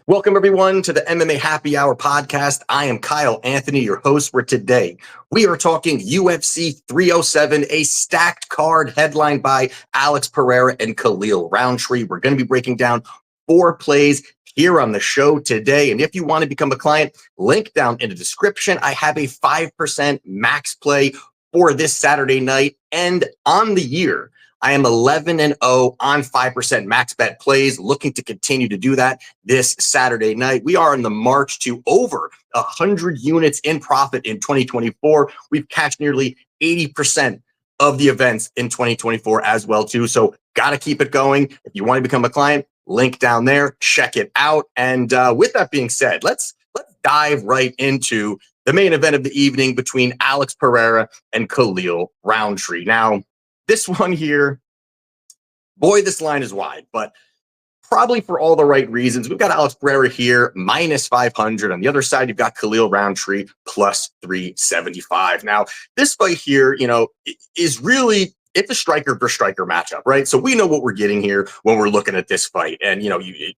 Welcome, everyone, to the MMA Happy Hour podcast. I am Kyle Anthony, your host for today. We are talking UFC 307, a stacked card headlined by Alex Pereira and Khalil Rountree. We're going to be breaking down 4 plays here on the show today. And if you want to become a client, link down in the description. I have a 5% max play for this Saturday night and on the year. I am 11-0 on 5% max bet plays, looking to continue to do that this Saturday night. We are in the march to over 100 units in profit in 2024. We've cashed nearly 80% of the events in 2024 as well, too. So got to keep it going. If you want to become a client, link down there, check it out. And with that being said, let's dive right into the main event of the evening between Alex Pereira and Khalil Rountree. Now, this one here, boy, this line is wide, but probably for all the right reasons. We've got Alex Pereira here, minus 500. On the other side, you've got Khalil Rountree, plus 375. Now, this fight here, is really, it's a striker for striker matchup, right? So we know what we're getting here when we're looking at this fight. And,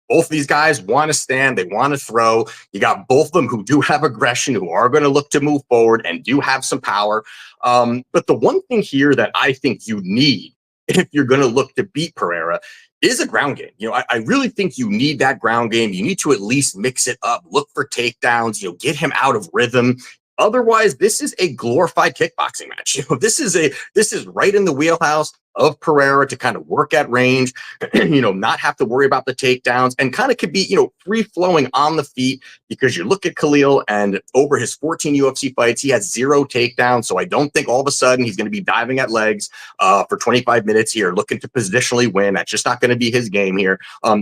both of these guys want to stand, they want to throw. You got both of them who do have aggression, who are going to look to move forward and do have some power. But the one thing here that I think you need if you're going to look to beat Pereira is a ground game. I really think you need that ground game. You need to at least mix it up, look for takedowns, get him out of rhythm. Otherwise, this is a glorified kickboxing match. This is right in the wheelhouse of Pereira to kind of work at range, not have to worry about the takedowns, and kind of could be, free flowing on the feet, because you look at Khalil and over his 14 UFC fights, he has 0 takedowns. So I don't think all of a sudden he's going to be diving at legs for 25 minutes here, looking to positionally win. That's just not going to be his game here.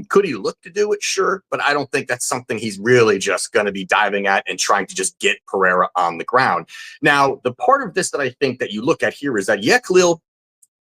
Could he look to do it? Sure. But I don't think that's something he's really just going to be diving at and trying to just get Pereira on the ground. Now, the part of this that I think that you look at here is that, Khalil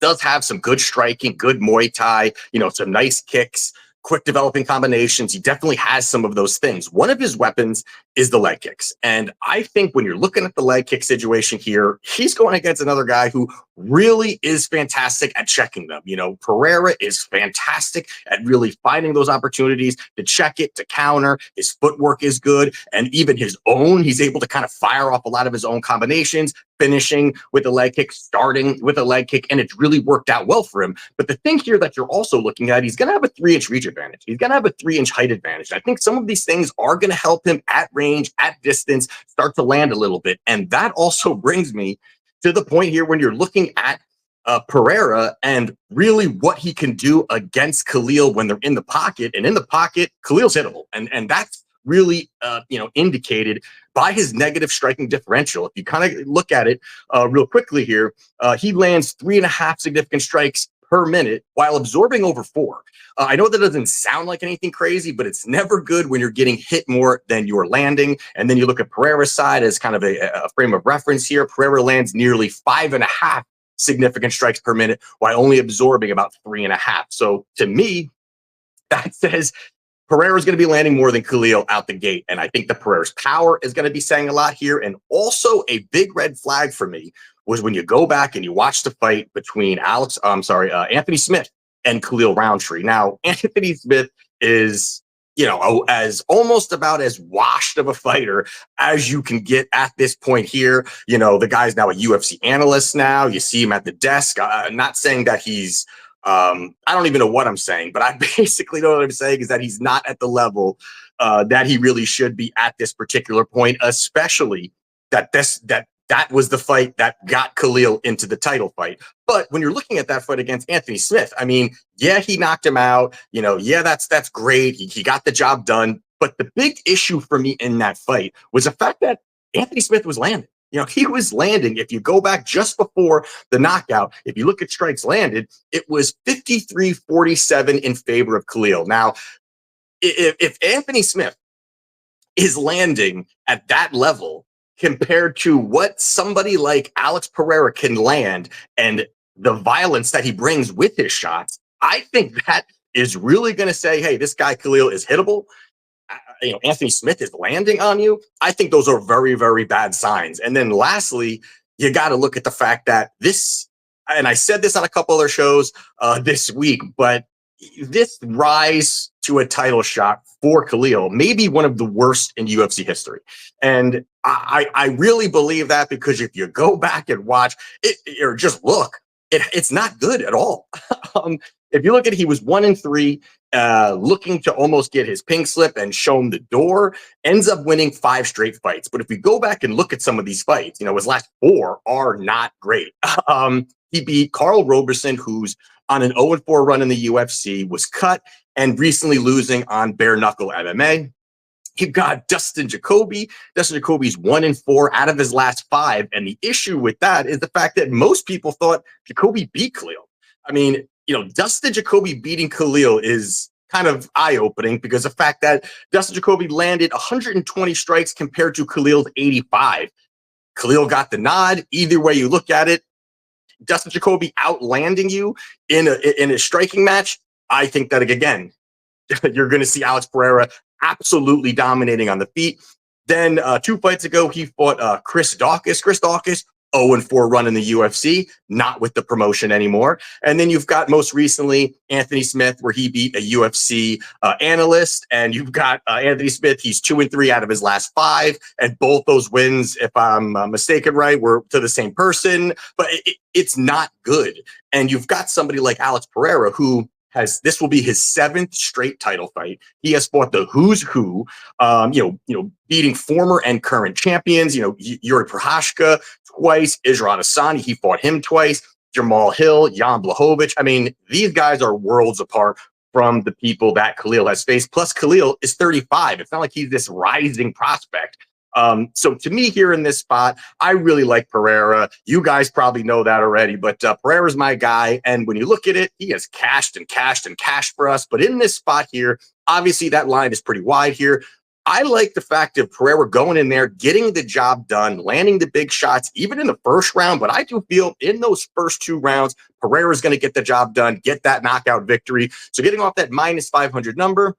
does have some good striking, good Muay Thai, some nice kicks, quick developing combinations. He definitely has some of those things. One of his weapons is the leg kicks. And I think when you're looking at the leg kick situation here, he's going against another guy who really is fantastic at checking them. Pereira is fantastic at really finding those opportunities to check it, to counter. His footwork is good. And even his own, he's able to kind of fire off a lot of his own combinations, finishing with a leg kick, starting with a leg kick, and it's really worked out well for him. But the thing here that you're also looking at, he's going to have a 3-inch reach advantage. He's going to have a 3-inch height advantage. I think some of these things are going to help him at range, at distance, start to land a little bit. And that also brings me to the point here when you're looking at Pereira and really what he can do against Khalil when they're in the pocket. And in the pocket, Khalil's hittable. And that's really, indicated by his negative striking differential. If you kind of look at it real quickly here, he lands 3.5 significant strikes per minute while absorbing over 4. I know that doesn't sound like anything crazy, but it's never good when you're getting hit more than you're landing. And then you look at Pereira's side as kind of a frame of reference here. Pereira lands nearly 5.5 significant strikes per minute while only absorbing about 3.5. So to me, that says Pereira is going to be landing more than Khalil out the gate. And I think the Pereira's power is going to be saying a lot here. And also a big red flag for me was when you go back and you watch the fight between Anthony Smith and Khalil Rountree. Now, Anthony Smith is, as almost about as washed of a fighter as you can get at this point here. The guy's now a UFC analyst now. You see him at the desk. I'm not saying that he's, I don't even know what I'm saying, but I basically know what I'm saying is that he's not at the level that he really should be at this particular point, especially that was the fight that got Khalil into the title fight. But when you're looking at that fight against Anthony Smith, I mean, yeah, he knocked him out. That's great. He got the job done. But the big issue for me in that fight was the fact that Anthony Smith was landing. He was landing. If you go back just before the knockout, if you look at strikes landed, it was 53-47 in favor of Khalil. Now, if Anthony Smith is landing at that level compared to what somebody like Alex Pereira can land and the violence that he brings with his shots, I think that is really going to say, hey, this guy Khalil is hittable. Anthony Smith is landing on you. I think those are very, very bad signs. And then lastly, you got to look at the fact that this, and I said this on a couple other shows this week, but this rise to a title shot for Khalil may be one of the worst in UFC history. And I really believe that, because if you go back and watch it or just look, it's not good at all. If you look at it, he was 1-3, looking to almost get his pink slip and show him the door, ends up winning 5 straight fights. But if we go back and look at some of these fights, his last 4 are not great. He beat Carl Roberson, who's on an 0-4 run in the UFC, was cut, and recently losing on bare knuckle MMA. You've got Dustin Jacoby. Dustin Jacoby's 1-4 out of his last 5. And the issue with that is the fact that most people thought Jacoby beat Khalil. I mean, Dustin Jacoby beating Khalil is kind of eye-opening, because the fact that Dustin Jacoby landed 120 strikes compared to Khalil's 85. Khalil got the nod. Either way you look at it, Dustin Jacoby outlanding you in a striking match. I think that, again, you're going to see Alex Pereira absolutely dominating on the feet. Then 2 fights ago, he fought Chris Daukaus. Chris Daukaus, 0-4 run in the UFC, not with the promotion anymore. And then you've got most recently Anthony Smith, where he beat a UFC analyst. And you've got Anthony Smith, he's 2-3 out of his last 5. And both those wins, if I'm mistaken, right, were to the same person. But it's not good. And you've got somebody like Alex Pereira, who this will be his 7th straight title fight. He has fought the who's who, beating former and current champions, Yuri Prochazka twice, Israel Adesanya, he fought him twice, Jamal Hill, Jan Blachowicz. I mean, these guys are worlds apart from the people that Khalil has faced. Plus, Khalil is 35. It's not like he's this rising prospect. So to me, here in this spot, I really like Pereira. You guys probably know that already, but Pereira's my guy. And when you look at it, he has cashed and cashed and cashed for us. But in this spot here, obviously that line is pretty wide here. I like the fact of Pereira going in there, getting the job done, landing the big shots, even in the first round. But I do feel in those first 2 rounds, Pereira is going to get the job done, get that knockout victory. So getting off that -500 number,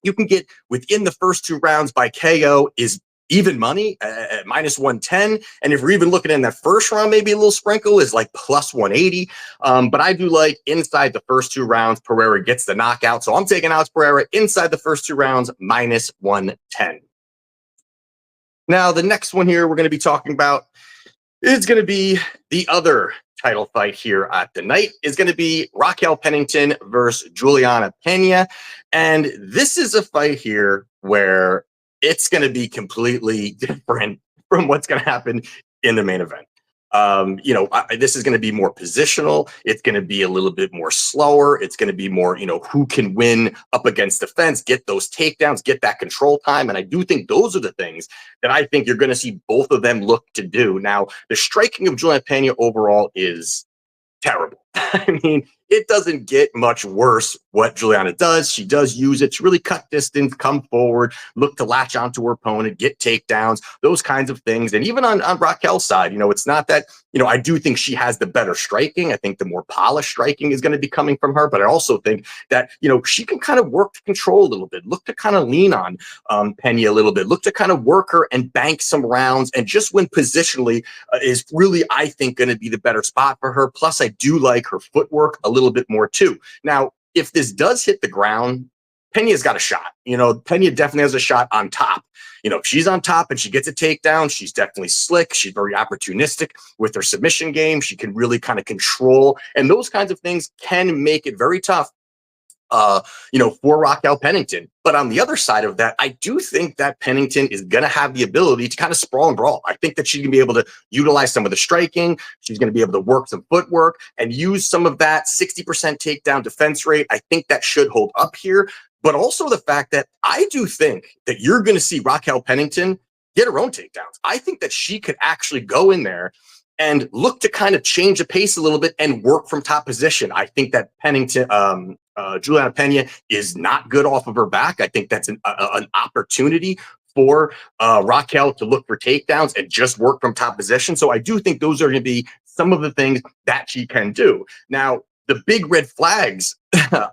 you can get within the first 2 rounds by KO is even money at -110. And if we're even looking in that first round, maybe a little sprinkle is like +180. But I do like inside the first 2 rounds, Pereira gets the knockout. So I'm taking Alex Pereira inside the first 2 rounds, -110. Now, the next one here we're going to be talking about is going to be the other title fight here at the night. Is going to be Raquel Pennington versus Julianna Pena. And this is a fight here where it's going to be completely different from what's going to happen in the main event. This is going to be more positional. It's going to be a little bit more slower. It's going to be more, who can win up against the fence, get those takedowns, get that control time. And I do think those are the things that I think you're going to see both of them look to do. Now, the striking of Julianna Pena overall is terrible. I mean, it doesn't get much worse what Julianna does. She does use it to really cut distance, come forward, look to latch onto her opponent, get takedowns, those kinds of things. And even on Raquel's side, it's not that, I do think she has the better striking. I think the more polished striking is going to be coming from her. But I also think that, she can kind of work to control a little bit, look to kind of lean on Pena a little bit, look to kind of work her and bank some rounds, and just win positionally is really, I think, going to be the better spot for her. Plus, I do like her footwork a little bit more too. Now, if this does hit the ground, Pena's got a shot. Pena definitely has a shot on top. If she's on top and she gets a takedown, she's definitely slick. She's very opportunistic with her submission game. She can really kind of control, and those kinds of things can make it very tough for Raquel Pennington. But on the other side of that, I do think that Pennington is going to have the ability to kind of sprawl and brawl. I think that she's going to be able to utilize some of the striking. She's going to be able to work some footwork and use some of that 60% takedown defense rate. I think that should hold up here. But also the fact that I do think that you're going to see Raquel Pennington get her own takedowns. I think that she could actually go in there and look to kind of change the pace a little bit and work from top position. I think that Pennington, Julianna Pena is not good off of her back. I think that's an opportunity for Raquel to look for takedowns and just work from top position. So I do think those are going to be some of the things that she can do. Now, the big red flags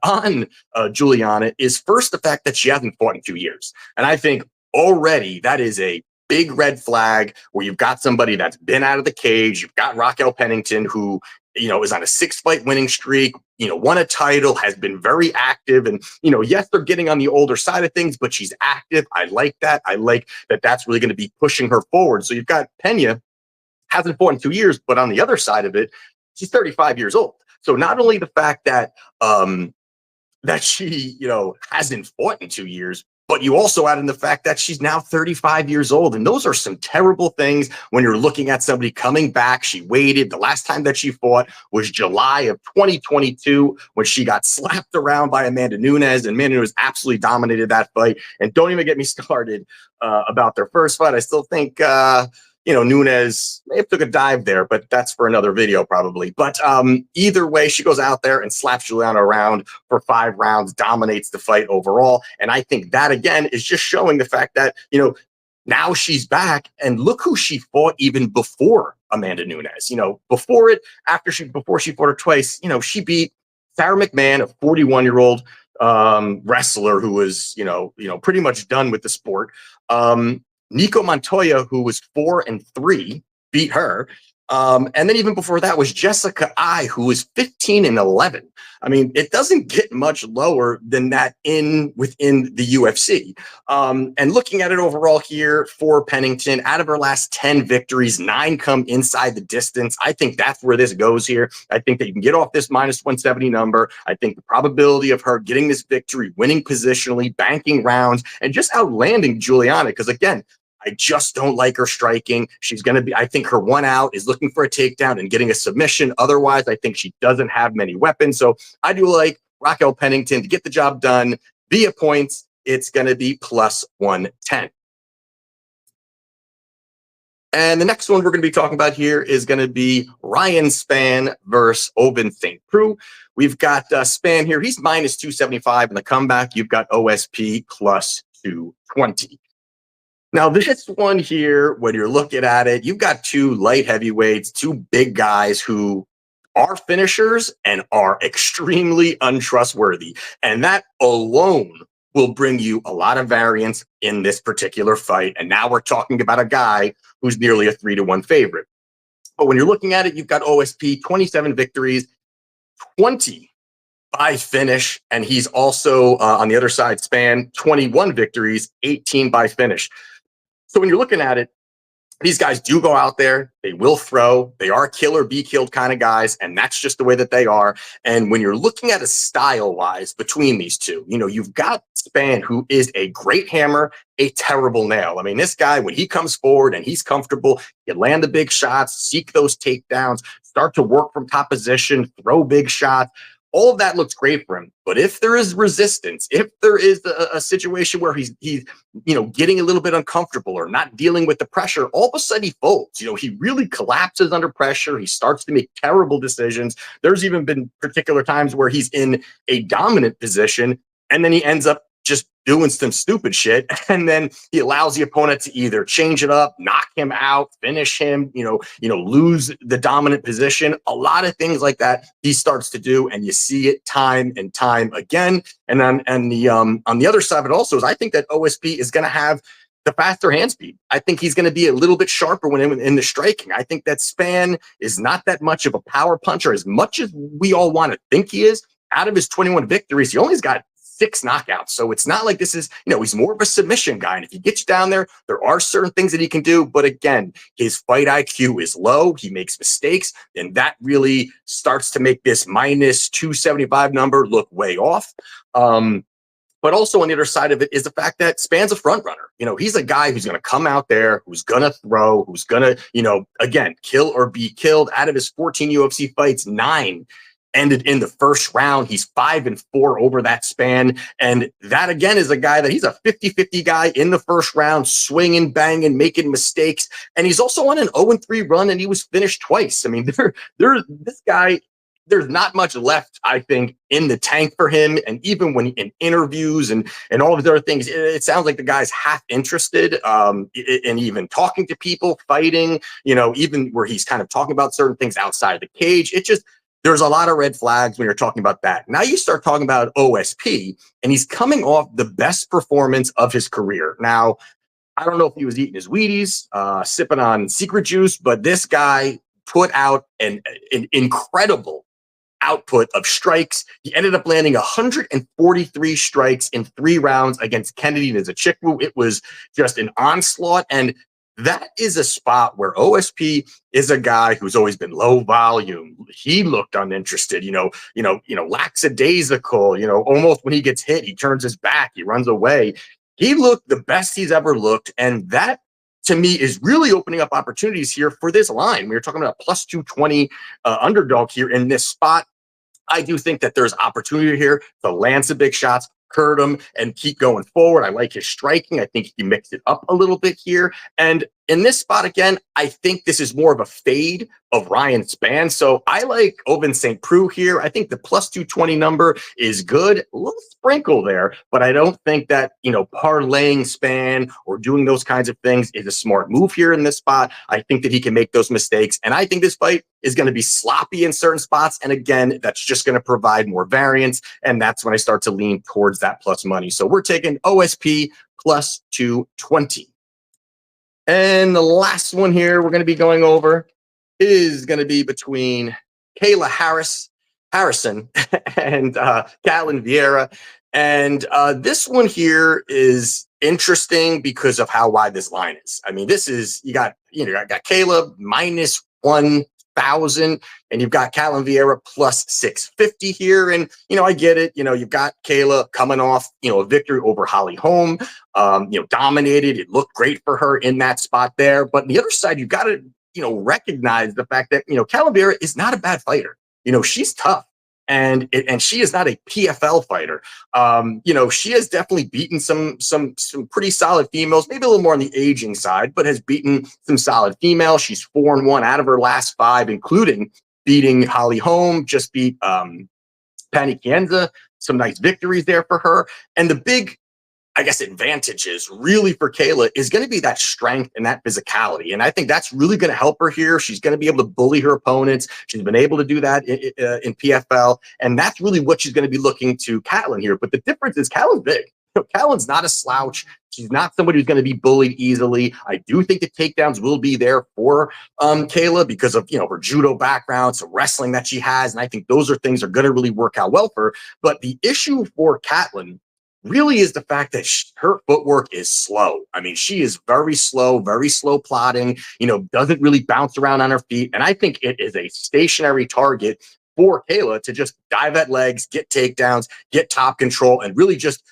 on Julianna is first the fact that she hasn't fought in 2 years. And I think already that is a big red flag where you've got somebody that's been out of the cage. You've got Raquel Pennington, who is on a 6-fight winning streak, won a title, has been very active. And, yes, they're getting on the older side of things, but she's active. I like that. I like that that's really going to be pushing her forward. So you've got Pena, hasn't fought in 2 years, but on the other side of it, she's 35 years old. So not only the fact that that she, hasn't fought in 2 years, but you also add in the fact that she's now 35 years old. And those are some terrible things when you're looking at somebody coming back. She waited. The last time that she fought was July of 2022 when she got slapped around by Amanda Nunes. And Amanda Nunes absolutely dominated that fight. And don't even get me started about their first fight. I still think Nunes may have took a dive there, but that's for another video probably. But either way, she goes out there and slaps Julianna around for 5 rounds, dominates the fight overall. And I think that, again, is just showing the fact that, now she's back, and look who she fought even before Amanda Nunes. Before she fought her twice, she beat Sarah McMahon, a 41-year-old wrestler who was, pretty much done with the sport. Nico Montoya, who was 4-3, beat her. And then even before that was Jessica I, who was 15-11. I mean, it doesn't get much lower than that within the UFC. And looking at it overall here for Pennington, out of her last 10 victories, 9 come inside the distance. I think that's where this goes here. I think that you can get off this -170 number. I think the probability of her getting this victory, winning positionally, banking rounds, and just outlanding Julianna, because again, I just don't like her striking. She's going to be, I think her one out is looking for a takedown and getting a submission. Otherwise, I think she doesn't have many weapons. So I do like Raquel Pennington to get the job done via points. It's going to be +110. And the next one we're going to be talking about here is going to be Ryan Spann versus Ovince Preux. We've got Spann here. He's -275 in the comeback. You've got OSP +220. Now, this one here, when you're looking at it, you've got 2 light heavyweights, 2 big guys who are finishers and are extremely untrustworthy. And that alone will bring you a lot of variance in this particular fight. And now we're talking about a guy who's nearly a 3-1 favorite. But when you're looking at it, you've got OSP, 27 victories, 20 by finish. And he's also, on the other side, Spann, 21 victories, 18 by finish. So when you're looking at it, these guys do go out there. They will throw. They are kill or be killed kind of guys, and that's just the way that they are. And when you're looking at a style-wise between these two, you've got Spann, who is a great hammer, a terrible nail. I mean, this guy, when he comes forward and he's comfortable, you land the big shots, seek those takedowns, start to work from top position, throw big shots. All of that looks great for him. But if there is resistance, if there is a situation where he's getting a little bit uncomfortable or not dealing with the pressure, all of a sudden he folds. He really collapses under pressure. He starts to make terrible decisions. There's even been particular times where he's in a dominant position and then he ends up just doing some stupid shit. And then he allows the opponent to either change it up, knock him out, finish him, lose the dominant position. A lot of things like that he starts to do, and you see it time and time again. And on the other side of it also is I think that OSP is going to have the faster hand speed. I think he's going to be a little bit sharper when in the striking. I think that Spann is not that much of a power puncher as much as we all want to think he is. Out of his 21 victories, he only's got 6 knockouts. So it's not like this is, he's more of a submission guy. And if he gets you down there, there are certain things that he can do. But again, his fight IQ is low. He makes mistakes. And that really starts to make this -275 number look way off. But also on the other side of it is the fact that Spann's a front runner. He's a guy who's going to come out there, who's going to throw, who's going to, again, kill or be killed. Out of his 14 UFC fights, 9 ended in the first round. He's 5-4 over that span. And that, again, is a guy that he's a 50-50 guy in the first round, swinging, banging, making mistakes. And he's also on an 0-3 run, and he was finished twice. I mean, this guy, there's not much left, I think, in the tank for him. And even when in interviews and all of his other things, it sounds like the guy's half interested in even talking to people, fighting, even where he's kind of talking about certain things outside of the cage. There's a lot of red flags when you're talking about that. Now you start talking about OSP, and he's coming off the best performance of his career. Now, I don't know if he was eating his Wheaties, sipping on secret juice, but this guy put out an incredible output of strikes. He ended up landing 143 strikes in 3 rounds against Kennedy Nzechukwu. It was just an onslaught. And that is a spot where OSP is a guy who's always been low volume. He looked uninterested, lackadaisical, almost when he gets hit, he turns his back, he runs away. He looked the best he's ever looked. And that, to me, is really opening up opportunities here for this line. We were talking about a plus 220 underdog here in this spot. I do think that there's opportunity here to land some big shots, hurt him, and keep going forward. I like his striking. I think he mixed it up a little bit here. And in this spot, again, I think this is more of a fade of Ryan Spann. So I like Ovince St. Preux here. I think the plus 220 number is good. A little sprinkle there, but I don't think that, parlaying Spann or doing those kinds of things is a smart move here in this spot. I think that he can make those mistakes. And I think this fight is going to be sloppy in certain spots. And again, that's just going to provide more variance. And that's when I start to lean towards that plus money. So we're taking OSP plus 220. And the last one here we're going to be going over is going to be between Kayla Harrison and Ketlen Vieira. And this one here is interesting because of how wide this line is. I mean, this is, you got Kayla minus 1,000, and you've got Ketlen Vieira plus 650 here. And, I get it. You've got Kayla coming off, a victory over Holly Holm, dominated. It looked great for her in that spot there. But on the other side, you've got to, recognize the fact that, Ketlen Vieira is not a bad fighter. She's tough. And she is not a PFL fighter. She has definitely beaten some pretty solid females, maybe a little more on the aging side, but has beaten some solid females. She's 4-1 out of her last 5, including beating Holly Holm, just beat Pennington. Some nice victories there for her. And the big, advantages really for Kayla is going to be that strength and that physicality. And I think that's really going to help her here. She's going to be able to bully her opponents. She's been able to do that in PFL. And that's really what she's going to be looking to Ketlen here. But the difference is Ketlen's big. Ketlen's not a slouch. She's not somebody who's going to be bullied easily. I do think the takedowns will be there for Kayla because of, her judo background, some wrestling that she has. And I think those are things that are going to really work out well for her. But the issue for Ketlen really is the fact that her footwork is slow. I mean, she is very slow plotting, doesn't really bounce around on her feet. And I think it is a stationary target for Kayla to just dive at legs, get takedowns, get top control, and really just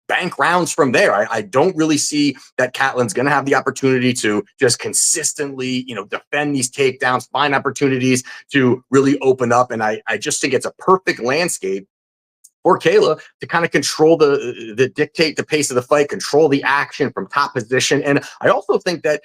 bank rounds from there. I don't really see that Ketlen's going to have the opportunity to just consistently, defend these takedowns, find opportunities to really open up. And I just think it's a perfect landscape for Kayla to kind of control the dictate the pace of the fight, control the action from top position. And I also think that,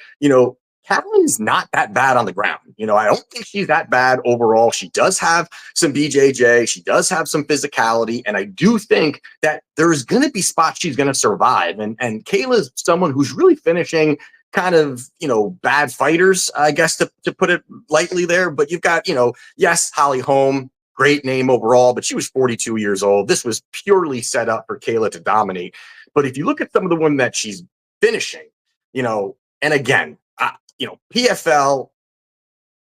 Ketlen is not that bad on the ground. I don't think she's that bad overall. She does have some BJJ. She does have some physicality. And I do think that there's going to be spots she's going to survive. And Kayla's someone who's really finishing kind of, bad fighters, I guess, to put it lightly there. But you've got, yes, Holly Holm, great name overall, but she was 42 years old. This was purely set up for Kayla to dominate. But if you look at some of the women that she's finishing, and again, PFL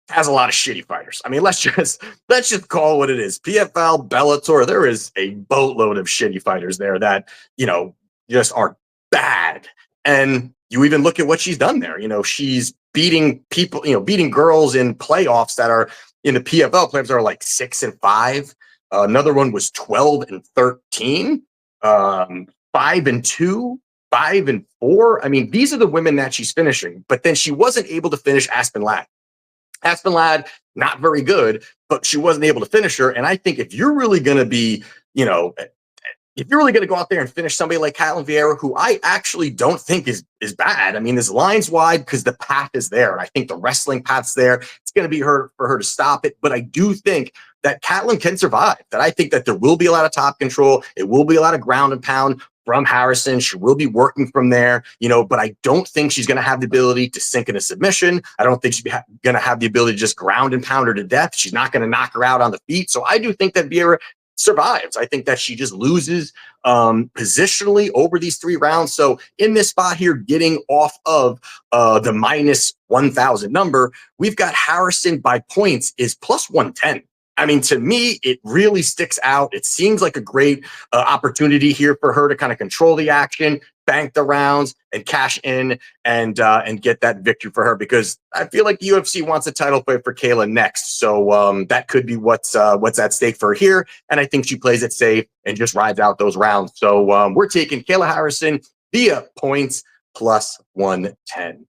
has a lot of shitty fighters. I mean, let's just call it what it is. PFL, Bellator, there is a boatload of shitty fighters there that, just are bad. And you even look at what she's done there. She's beating people, beating girls in playoffs that are in the PFL playoffs are like 6-5. Another one was 12-13, 5-2, 5-4. I mean, these are the women that she's finishing, but then she wasn't able to finish Aspen Ladd. Aspen Ladd, not very good, but she wasn't able to finish her. And I think if you're really going to be, if you're really going to go out there and finish somebody like Ketlen Vieira, who I actually don't think is bad. I mean, this line's wide because the path is there. And I think the wrestling path's there. It's going to be for her to stop it. But I do think that Ketlen can survive, that I think that there will be a lot of top control. It will be a lot of ground and pound from Harrison. She will be working from there, but I don't think she's going to have the ability to sink into submission. I don't think she's going to have the ability to just ground and pound her to death. She's not going to knock her out on the feet. So I do think that Vieira survives. I think that she just loses positionally over these 3 rounds. So in this spot here, getting off of the minus 1,000 number, we've got Harrison by points is plus 110. I mean, to me, it really sticks out. It seems like a great opportunity here for her to kind of control the action, bank the rounds, and cash in and get that victory for her. Because I feel like the UFC wants a title fight for Kayla next, so that could be what's at stake for her here. And I think she plays it safe and just rides out those rounds. So we're taking Kayla Harrison via points plus 110.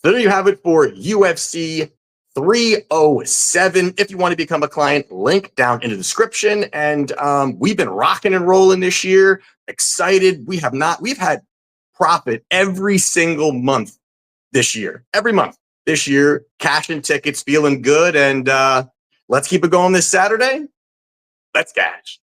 So there you have it for UFC 307. If you want to become a client, link down in the description. And we've been rocking and rolling this year. Excited. We've had profit every single month this year. Every month this year, cashing tickets, feeling good. And let's keep it going this Saturday. Let's cash.